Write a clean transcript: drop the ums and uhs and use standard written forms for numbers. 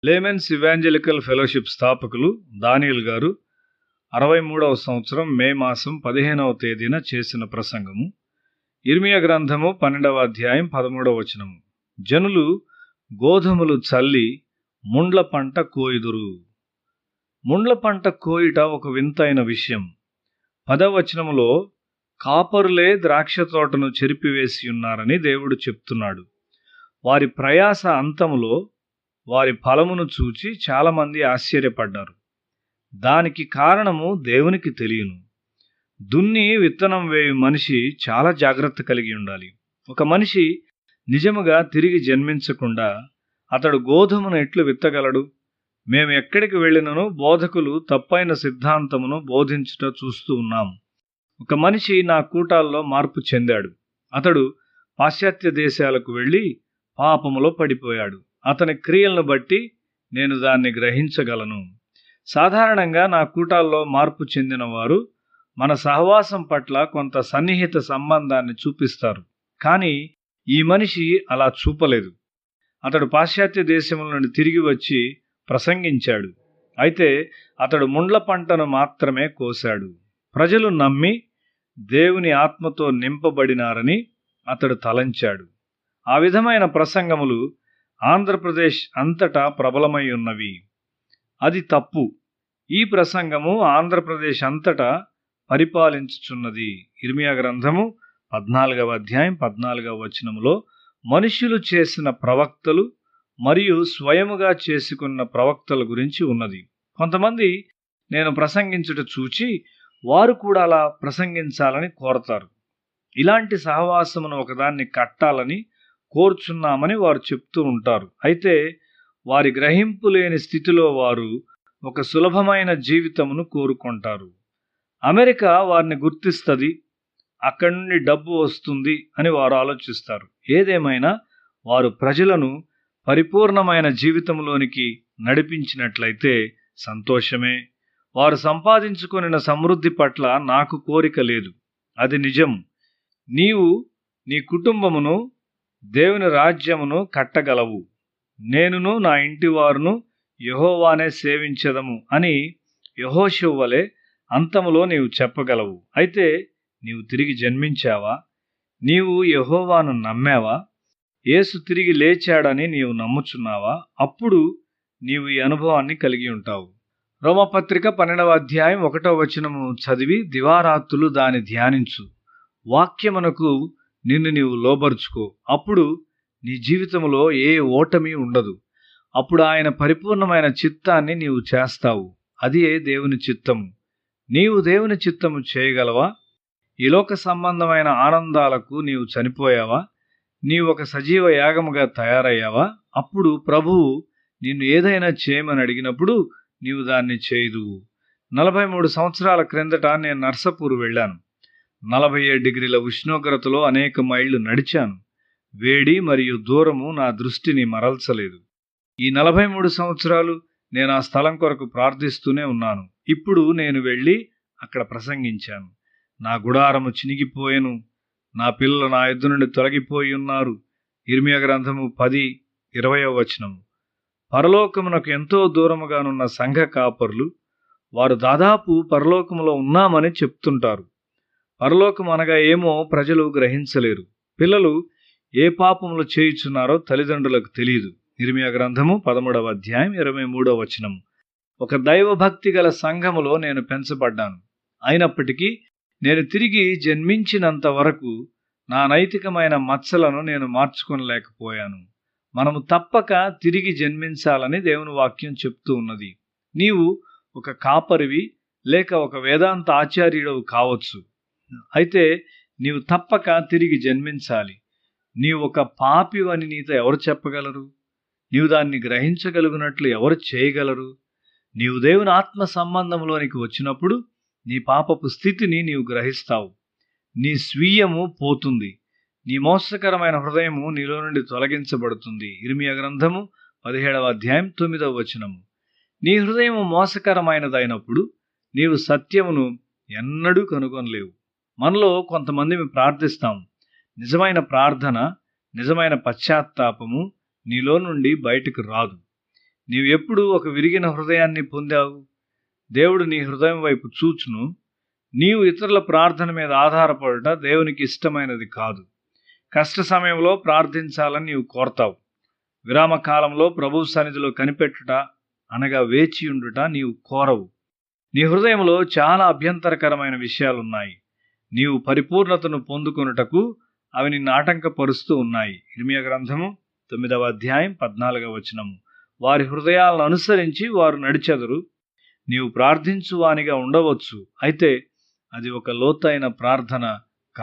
Laymen's evangelical fellowship స్థాపకులు దానియేల్ గారు 63వ సంవత్సరం మే మాసం 15వ తేదీన చేసిన ప్రసంగము. ఇర్మియా గ్రంథము 12వ అధ్యాయం 13వ వచనము. జనులు గోధుమలు చల్లి ముండ్ల పంట కోయుదురు. ముండ్ల పంట కోయుట ఒక వింతైన విషయం. 10వ వచనములో కాపరులే ద్రాక్ష తోటను చెరిపివేసి ఉన్నారని దేవుడు చెప్తున్నాడు. వారి ప్రయాస అంతములో వారి ఫలమును చూచి చాలామంది ఆశ్చర్యపడ్డారు. దానికి కారణము దేవునికి తెలియను. దున్ని విత్తనం వేయు మనిషి చాలా జాగ్రత్త కలిగి ఉండాలి. ఒక మనిషి నిజముగా తిరిగి జన్మించకుండా అతడు గోధుమను ఎట్లు విత్తగలడు? మేము ఎక్కడికి వెళ్ళినను బోధకులు తప్పైన సిద్ధాంతమును బోధించుట చూస్తూ ఉన్నాం. ఒక మనిషి నా కూటాల్లో మార్పు చెందాడు. అతడు పాశ్చాత్య దేశాలకు వెళ్ళి పాపములో పడిపోయాడు. అతని క్రియలను బట్టి నేను దాన్ని గ్రహించగలను. సాధారణంగా నా కూటాల్లో మార్పు చెందిన వారు మన సహవాసం పట్ల కొంత సన్నిహిత సంబంధాన్ని చూపిస్తారు. కానీ ఈ మనిషి అలా చూపలేదు. అతడు పాశ్చాత్య దేశముల నుండి తిరిగి వచ్చి ప్రసంగించాడు. అయితే అతడు ముండ్ల పంటను మాత్రమే కోశాడు. ప్రజలు నమ్మి దేవుని ఆత్మతో నింపబడినారని అతడు తలంచాడు. ఆ విధమైన ప్రసంగములు ఆంధ్రప్రదేశ్ అంతటా ప్రబలమై ఉన్నవి. అది తప్పు. ఈ ప్రసంగము ఆంధ్రప్రదేశ్ అంతటా పరిపాలించుచున్నది. ఇర్మియా గ్రంథము 14వ అధ్యాయం 14వ వచనములో మనుష్యులు చేసిన ప్రవక్తలు మరియు స్వయముగా చేసుకున్న ప్రవక్తల గురించి ఉన్నది. కొంతమంది నేను ప్రసంగించుట చూచి వారు కూడా అలా ప్రసంగించాలని కోరతారు. ఇలాంటి సహవాసమును ఒకదాన్ని కట్టాలని కోరుచున్నామని వారు చెప్తూ ఉంటారు. అయితే వారి గ్రహింపు లేని స్థితిలో వారు ఒక సులభమైన జీవితమును కోరుకుంటారు. అమెరికా వారిని గుర్తిస్తుంది, అక్కడి నుండి డబ్బు వస్తుంది అని వారు ఆలోచిస్తారు. ఏదేమైనా వారు ప్రజలను పరిపూర్ణమైన జీవితంలోనికి నడిపించినట్లయితే సంతోషమే. వారు సంపాదించుకొనిన సమృద్ధి పట్ల నాకు కోరిక లేదు. అది నిజం. నీవు నీ కుటుంబమును దేవుని రాజ్యమును కట్టగలవు. నేనును నా ఇంటి వారును యెహోవానే సేవించెదము అని యెహోషువ వలె అంతములో నీవు చెప్పగలవు. అయితే నీవు తిరిగి జన్మించావా? నీవు యెహోవాను నమ్మావా? యేసు తిరిగి లేచాడని నీవు నమ్ముచున్నావా? అప్పుడు నీవు ఈ అనుభవాన్ని కలిగి ఉంటావు. రోమపత్రిక 12వ అధ్యాయం 1వ వచనము చదివి దివారాత్రులు దాన్ని ధ్యానించు. వాక్యమునకు నిన్ను నీవు లోబరుచుకో. అప్పుడు నీ జీవితంలో ఏ ఓటమి ఉండదు. అప్పుడు ఆయన పరిపూర్ణమైన చిత్తాన్ని నీవు చేస్తావు. అదే దేవుని చిత్తము. నీవు దేవుని చిత్తము చేయగలవా? ఈ లోక సంబంధమైన ఆనందాలకు నీవు చనిపోయావా? నీవు ఒక సజీవ యాగముగా తయారయ్యావా? అప్పుడు ప్రభువు నిన్ను ఏదైనా చేయమని అడిగినప్పుడు నీవు దాన్ని చేయుదువు. 43 సంవత్సరాల క్రిందట నేను నర్సాపూర్ వెళ్ళాను. 47 డిగ్రీల ఉష్ణోగ్రతలో అనేక మైళ్ళు నడిచాను. వేడి మరియు దూరము నా దృష్టిని మరల్చలేదు. ఈ 43 సంవత్సరాలు నేను ఆ స్థలం కొరకు ప్రార్థిస్తూనే ఉన్నాను. ఇప్పుడు నేను వెళ్ళి అక్కడ ప్రసంగించాను. నా గుడారము చినిగిపోయెను. నా పిల్లలు నా ఎద్దు నుండి తొలగిపోయి ఉన్నారు. ఇర్మియా గ్రంథము 10:20వ వచనము. పరలోకమునకు ఎంతో దూరముగానున్న సంఘ కాపరులు వారు దాదాపు పరలోకములో ఉన్నామని చెప్తుంటారు. పరలోకం అనగా ఏమో ప్రజలు గ్రహించలేరు. పిల్లలు ఏ పాపములు చేయుచున్నారో తల్లిదండ్రులకు తెలియదు. ఇర్మియా గ్రంథము 13వ అధ్యాయం 23వ వచనము. ఒక దైవభక్తి గల సంఘములో నేను పెంచబడ్డాను. అయినప్పటికీ నేను తిరిగి జన్మించినంత వరకు నా నైతికమైన మచ్చలను నేను మార్చుకొనలేకపోయాను. మనము తప్పక తిరిగి జన్మించాలని దేవుని వాక్యం చెప్తూ ఉన్నది. నీవు ఒక కాపరివి లేక ఒక వేదాంత ఆచార్యుడవు కావచ్చు. అయితే నీవు తప్పక తిరిగి జన్మించాలి. నీవు ఒక పాపివని నీతో ఎవరు చెప్పగలరు? నీవు దాన్ని గ్రహించగలుగునట్లు ఎవరు చేయగలరు? నీవు దేవుని ఆత్మ సంబంధంలోనికి వచ్చినప్పుడు నీ పాపపు స్థితిని నీవు గ్రహిస్తావు. నీ స్వీయము పోతుంది. నీ మోసకరమైన హృదయము నీలో నుండి తొలగించబడుతుంది. ఇర్మియా గ్రంథము 17వ అధ్యాయం 9వ వచనము. నీ హృదయము మోసకరమైనదైనప్పుడు నీవు సత్యమును ఎన్నడూ కనుగొనలేవు. మనలో కొంతమంది ప్రార్థిస్తాం. నిజమైన ప్రార్థన, నిజమైన పశ్చాత్తాపము నీలో నుండి బయటకు రాదు. నీవు ఎప్పుడు ఒక విరిగిన హృదయాన్ని పొందావు? దేవుడు నీ హృదయం వైపు చూచును. నీవు ఇతరుల ప్రార్థన మీద ఆధారపడుట దేవునికి ఇష్టమైనది కాదు. కష్ట సమయంలో ప్రార్థించాలని నీవు కోరతావు. విరామ కాలంలో ప్రభువు సన్నిధిలో కనిపెట్టుట అనగా వేచియుండుట నీవు కోరవు. నీ హృదయంలో చాలా అభ్యంతరకరమైన విషయాలున్నాయి. నీవు పరిపూర్ణతను పొందుకొనుటకు అవి నిన్ను ఆటంకపరుస్తూ ఉన్నాయి. ఇర్మీయా గ్రంథము 9వ అధ్యాయం 14వ వచనము. వారి హృదయాలను అనుసరించి వారు నడిచెదరు. నీవు ప్రార్థించువానిగా ఉండవచ్చు, అయితే అది ఒక లోతైన ప్రార్థన